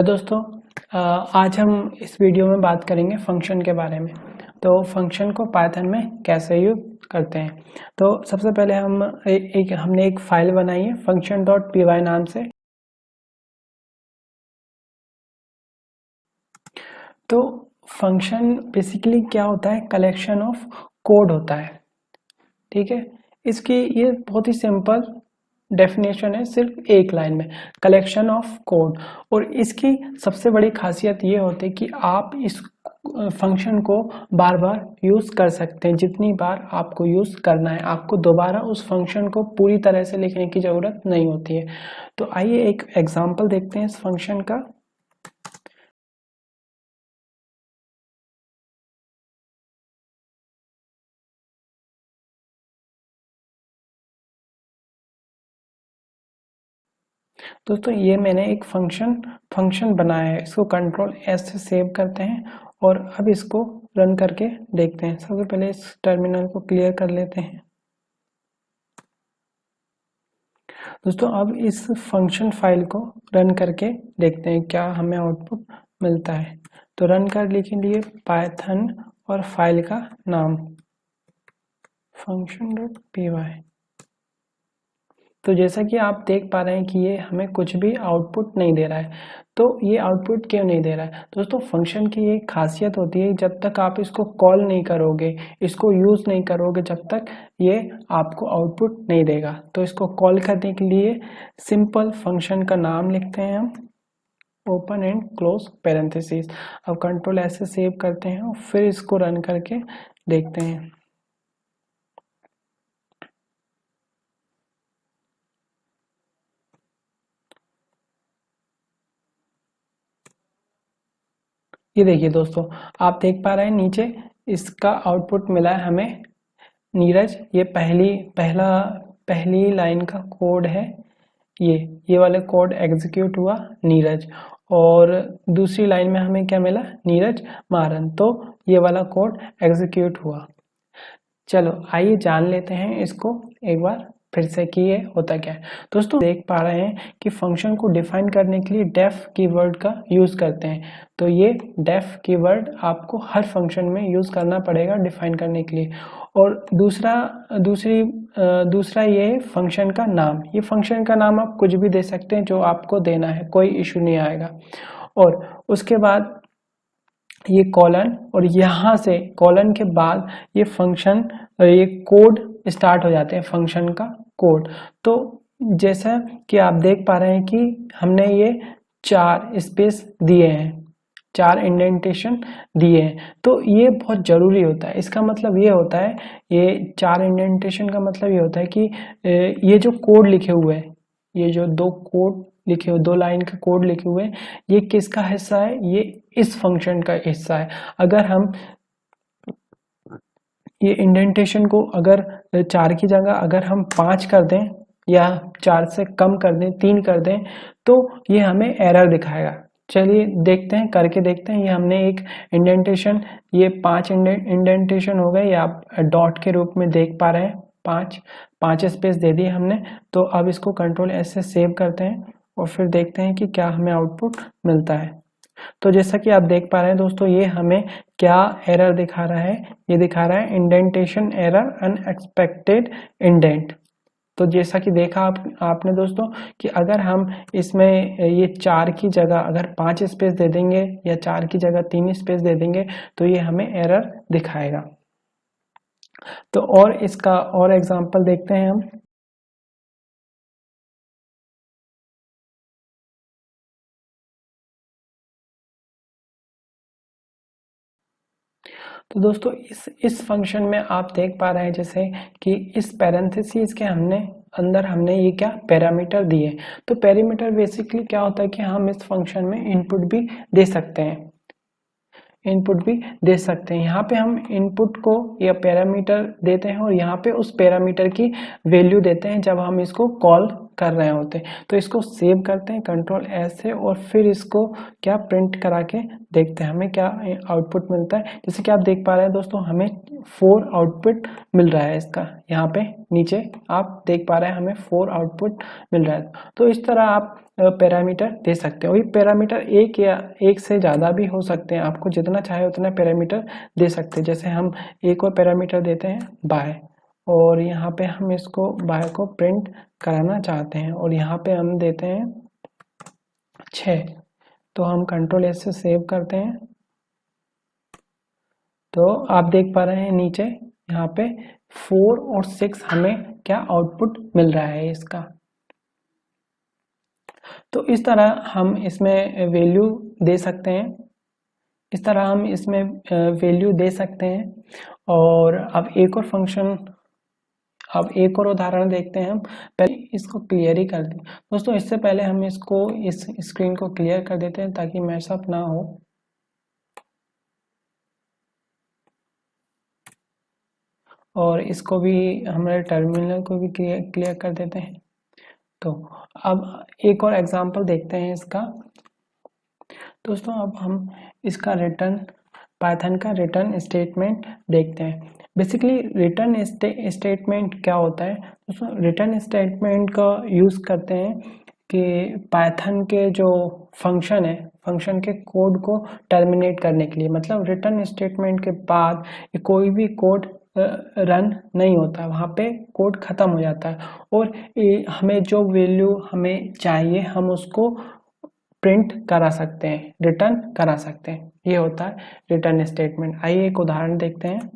तो दोस्तों आज हम इस वीडियो में बात करेंगे फंक्शन के बारे में। तो फंक्शन को पाइथन में कैसे यूज करते हैं। तो सबसे पहले हमने एक फाइल बनाई है function.py नाम से। तो फंक्शन बेसिकली क्या होता है, कलेक्शन ऑफ कोड होता है। ठीक है, इसकी ये बहुत ही सिंपल डेफिनेशन है, सिर्फ एक लाइन में, कलेक्शन ऑफ कोड। और इसकी सबसे बड़ी खासियत ये होती है कि आप इस फंक्शन को बार बार यूज़ कर सकते हैं। जितनी बार आपको यूज़ करना है, आपको दोबारा उस फंक्शन को पूरी तरह से लिखने की ज़रूरत नहीं होती है। तो आइए एक एग्जांपल देखते हैं इस फंक्शन का। दोस्तों ये मैंने एक फंक्शन बनाया है, इसको कंट्रोल एस से सेव करते हैं और अब इसको रन करके देखते हैं। सबसे पहले इस टर्मिनल को क्लियर कर लेते हैं। दोस्तों अब इस फंक्शन फाइल को रन करके देखते हैं क्या हमें आउटपुट मिलता है। तो रन करने के लिए पाइथन और फाइल का नाम function.py। तो जैसा कि आप देख पा रहे हैं कि ये हमें कुछ भी आउटपुट नहीं दे रहा है। तो ये आउटपुट क्यों नहीं दे रहा है दोस्तों? फंक्शन की ये खासियत होती है, जब तक आप इसको कॉल नहीं करोगे, इसको यूज़ नहीं करोगे, जब तक ये आपको आउटपुट नहीं देगा। तो इसको कॉल करने के लिए सिंपल फंक्शन का नाम लिखते हैं हम, ओपन एंड क्लोज पैरेंथेसिस। अब कंट्रोल ऐसे सेव करते हैं और फिर इसको रन करके देखते हैं। ये देखिए दोस्तों, आप देख पा रहे हैं नीचे इसका आउटपुट मिला है हमें नीरज। ये पहली लाइन का कोड है। ये वाला कोड एग्जीक्यूट हुआ नीरज, और दूसरी लाइन में हमें क्या मिला, नीरज मारन। तो ये वाला कोड एग्जीक्यूट हुआ। चलो आइए जान लेते हैं इसको एक बार फिर से कि ये होता क्या है। दोस्तों देख पा रहे हैं कि फंक्शन को डिफाइन करने के लिए डेफ कीवर्ड का यूज़ करते हैं। तो ये डेफ कीवर्ड आपको हर फंक्शन में यूज़ करना पड़ेगा डिफाइन करने के लिए। और दूसरा ये है फंक्शन का नाम। ये फंक्शन का नाम आप कुछ भी दे सकते हैं जो आपको देना है, कोई इशू नहीं आएगा। और उसके बाद ये कॉलन, और यहाँ से कॉलन के बाद ये कोड स्टार्ट हो जाते हैं, फंक्शन का कोड। तो जैसा कि आप देख पा रहे हैं कि हमने ये 4 स्पेस दिए हैं, 4 इंडेंटेशन दिए हैं। तो ये बहुत ज़रूरी होता है। इसका मतलब ये होता है, ये 4 इंडेंटेशन का मतलब ये होता है कि ये जो कोड लिखे हुए हैं, ये जो 2 कोड लिखे हुए, 2 लाइन का कोड लिखे हुए हैं, ये किसका हिस्सा है? ये इस फंक्शन का हिस्सा है। अगर हम ये इंडेंटेशन को अगर 4 की जगह अगर हम 5 कर दें या 4 से कम कर दें, 3 कर दें, तो ये हमें एरर दिखाएगा। चलिए देखते हैं, करके देखते हैं। ये हमने एक इंडेंटेशन, ये 5 इंडेंटेशन हो गए, ये आप डॉट के रूप में देख पा रहे हैं। 5 स्पेस दे दिए हमने। तो अब इसको कंट्रोल एस से सेव करते हैं और फिर देखते हैं कि क्या हमें आउटपुट मिलता है। तो जैसा कि आप देख पा रहे हैं दोस्तों, ये हमें क्या एरर दिखा रहा है? ये दिखा रहा है इंडेंटेशन एरर, अनएक्सपेक्टेड इंडेंट। तो जैसा कि देखा आपने दोस्तों कि अगर हम इसमें ये 4 की जगह अगर 5 स्पेस दे देंगे या 4 की जगह 3 स्पेस दे देंगे तो ये हमें एरर दिखाएगा। तो और इसका और एग्जांपल देखते हैं हम। तो दोस्तों इस फंक्शन में आप देख पा रहे हैं जैसे कि इस पैरेंथेसिस के अंदर हमने ये क्या पैरामीटर दिए। तो पैरामीटर बेसिकली क्या होता है कि हम इस फंक्शन में इनपुट भी दे सकते हैं, यहाँ पे हम इनपुट को या पैरामीटर देते हैं और यहाँ पे उस पैरामीटर की वैल्यू देते हैं जब हम इसको कॉल कर रहे होते हैं। तो इसको सेव करते हैं कंट्रोल एस से और फिर इसको क्या प्रिंट करा के देखते हैं हमें क्या आउटपुट मिलता है। जैसे कि आप देख पा रहे हैं दोस्तों, हमें 4 आउटपुट मिल रहा है इसका। यहाँ पे नीचे आप देख पा रहे हैं हमें 4 आउटपुट मिल रहा है। तो इस तरह आप पैरामीटर दे सकते हो। ये पैरामीटर एक या एक से ज़्यादा भी हो सकते हैं, आपको जितना चाहे उतना पैरामीटर दे सकते हैं। जैसे हम एक और पैरामीटर देते हैं बाय, और यहाँ पे हम इसको बाय को प्रिंट कराना चाहते हैं और यहाँ पे हम देते हैं 6। तो हम कंट्रोल एस से सेव करते हैं। तो आप देख पा रहे हैं नीचे यहाँ पे 4 और 6 हमें क्या आउटपुट मिल रहा है इसका। तो इस तरह हम इसमें वैल्यू दे सकते हैं, इस तरह हम इसमें वैल्यू दे सकते हैं। और अब एक और उदाहरण देखते हैं हम। पहले इसको क्लियर ही कर दें दोस्तों। इससे पहले हम इसको इस स्क्रीन को क्लियर कर देते हैं ताकि मैशअप ना हो। और इसको भी हमारे टर्मिनल को भी क्लियर कर देते हैं। तो अब एक और एग्जांपल देखते हैं इसका। दोस्तों अब हम इसका पाइथन का रिटर्न स्टेटमेंट देखते हैं। बेसिकली रिटर्न स्टेटमेंट क्या होता है दोस्तों? रिटर्न स्टेटमेंट का यूज़ करते हैं कि पाइथन के जो फंक्शन है, फंक्शन के कोड को टर्मिनेट करने के लिए। मतलब रिटर्न स्टेटमेंट के बाद कोई भी कोड रन नहीं होता, वहाँ पे कोड ख़त्म हो जाता है और हमें जो वैल्यू हमें चाहिए हम उसको प्रिंट करा सकते हैं, रिटर्न करा सकते हैं। ये होता है रिटर्न स्टेटमेंट। आइए एक उदाहरण देखते हैं।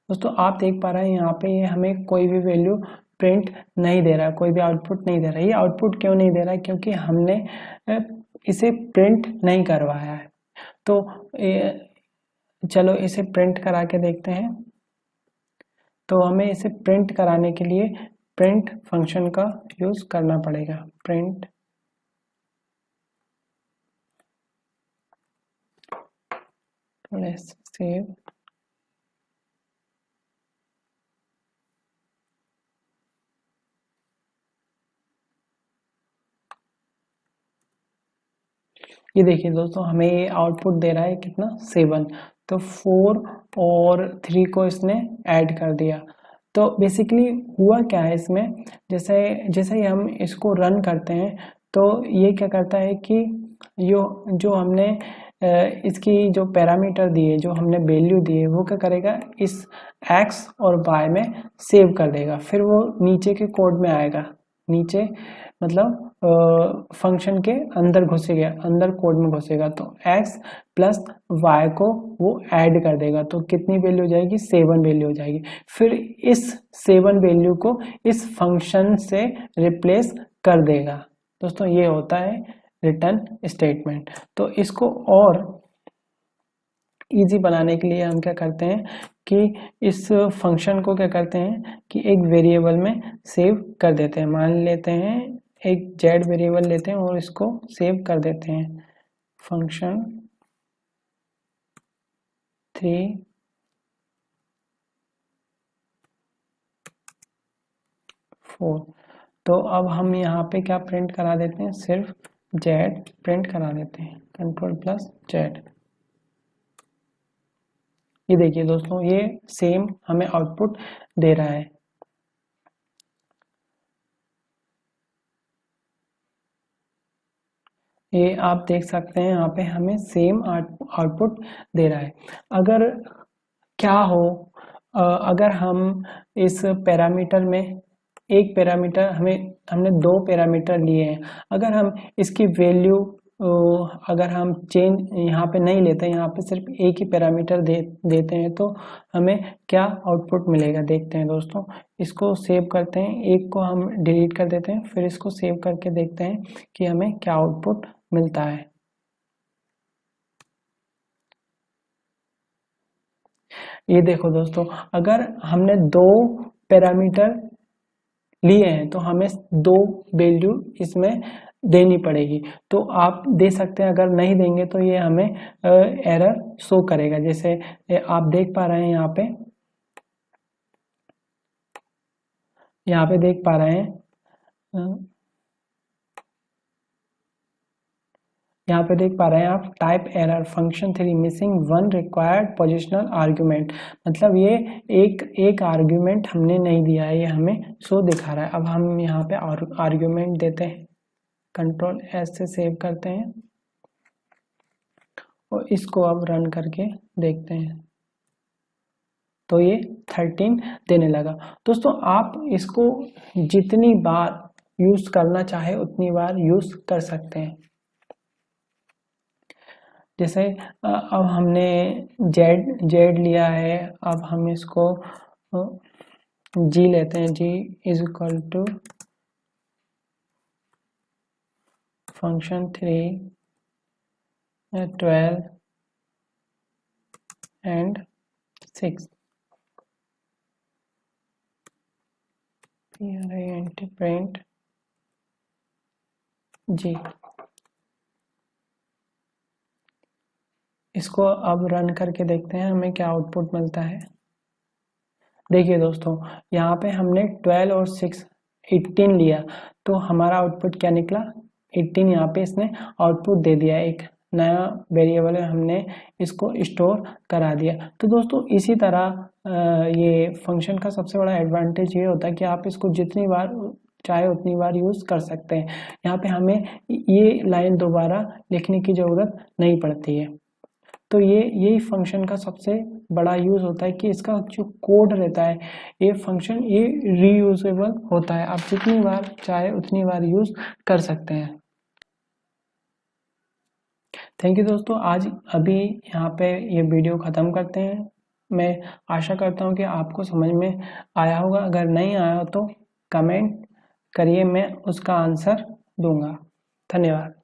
दोस्तों आप देख पा रहे हैं यहाँ पे ये हमें कोई भी वैल्यू प्रिंट नहीं दे रहा है, कोई भी आउटपुट नहीं दे रहा है। ये आउटपुट क्यों नहीं दे रहा है? क्योंकि हमने इसे प्रिंट नहीं करवाया है। तो चलो इसे प्रिंट करा के देखते हैं। तो हमें इसे प्रिंट कराने के लिए प्रिंट फंक्शन का यूज करना पड़ेगा। Print save. ये देखिए दोस्तों, हमें ये आउटपुट दे रहा है कितना? 7। तो 4 और 3 को इसने ऐड कर दिया। तो बेसिकली हुआ क्या है इसमें, जैसे जैसे ही हम इसको रन करते हैं तो ये क्या करता है कि जो हमने इसकी जो पैरामीटर दिए, जो हमने वैल्यू दिए, वो क्या करेगा, इस x और y में सेव कर देगा। फिर वो नीचे के कोड में आएगा, नीचे मतलब फंक्शन के अंदर घुसेगा, अंदर कोड में घुसेगा। तो x प्लस y को वो ऐड कर देगा। तो कितनी वैल्यू हो जाएगी? 7 वैल्यू हो जाएगी। फिर इस 7 वैल्यू को इस फंक्शन से रिप्लेस कर देगा। दोस्तों ये होता है रिटर्न स्टेटमेंट। तो इसको और इजी बनाने के लिए हम क्या करते हैं कि इस फंक्शन को क्या करते हैं कि एक वेरिएबल में सेव कर देते हैं। मान लेते हैं एक जेड वेरिएबल लेते हैं और इसको सेव कर देते हैं। फंक्शन 3 4। तो अब हम यहाँ पे क्या प्रिंट करा देते हैं? सिर्फ जेड प्रिंट करा देते हैं, कंट्रोल प्लस जेड। ये देखिए दोस्तों, ये सेम हमें आउटपुट दे रहा है। ये आप देख सकते हैं यहाँ पे हमें सेम आउटपुट दे रहा है। अगर क्या हो अगर हम इस पैरामीटर में एक पैरामीटर हमने 2 पैरामीटर लिए हैं, अगर हम इसकी वैल्यू अगर हम चेंज यहाँ पे नहीं लेते, यहाँ पे सिर्फ एक ही पैरामीटर देते हैं तो हमें क्या आउटपुट मिलेगा देखते हैं दोस्तों। इसको सेव करते हैं, एक को हम डिलीट कर देते हैं, फिर इसको सेव करके देखते हैं कि हमें क्या आउटपुट मिलता है। ये देखो दोस्तों, अगर हमने 2 पैरामीटर लिए हैं तो हमें 2 वैल्यू इसमें देनी पड़ेगी। तो आप दे सकते हैं, अगर नहीं देंगे तो ये हमें एरर शो करेगा। जैसे आप देख पा रहे हैं यहाँ पे देख पा रहे हैं, यहाँ पे देख पा रहे हैं आप, type error function 3 missing 1 required positional argument. मतलब ये एक आर्ग्यूमेंट हमने नहीं दिया है, ये हमें शो दिखा रहा है। अब हम यहाँ पे आर्ग्यूमेंट देते हैं, कंट्रोल एस से सेव करते हैं और इसको अब रन करके देखते हैं, तो ये 13 देने लगा। दोस्तों आप इसको जितनी बार यूज करना चाहे उतनी बार यूज कर सकते हैं। जैसे अब हमने जेड लिया है, अब हम इसको जी लेते हैं, g is equal to function 3 12 and 6 print g. इसको अब रन करके देखते हैं हमें क्या आउटपुट मिलता है। देखिए दोस्तों, यहाँ पे हमने 12 और 6 18 लिया, तो हमारा आउटपुट क्या निकला, 18। यहाँ पे इसने आउटपुट दे दिया, एक नया वेरिएबल है, हमने इसको स्टोर करा दिया। तो दोस्तों इसी तरह ये फंक्शन का सबसे बड़ा एडवांटेज ये होता है कि आप इसको जितनी बार चाहे उतनी बार यूज कर सकते हैं। यहाँ पे हमें ये लाइन दोबारा लिखने की जरूरत नहीं पड़ती है। तो यही फंक्शन का सबसे बड़ा यूज होता है कि इसका जो कोड रहता है, ये फंक्शन ये रीयूजेबल होता है। आप जितनी बार चाहे उतनी बार यूज कर सकते हैं। थैंक यू दोस्तों, आज अभी यहाँ पे ये वीडियो ख़त्म करते हैं। मैं आशा करता हूँ कि आपको समझ में आया होगा। अगर नहीं आया हो तो कमेंट करिए, मैं उसका आंसर दूंगा। धन्यवाद।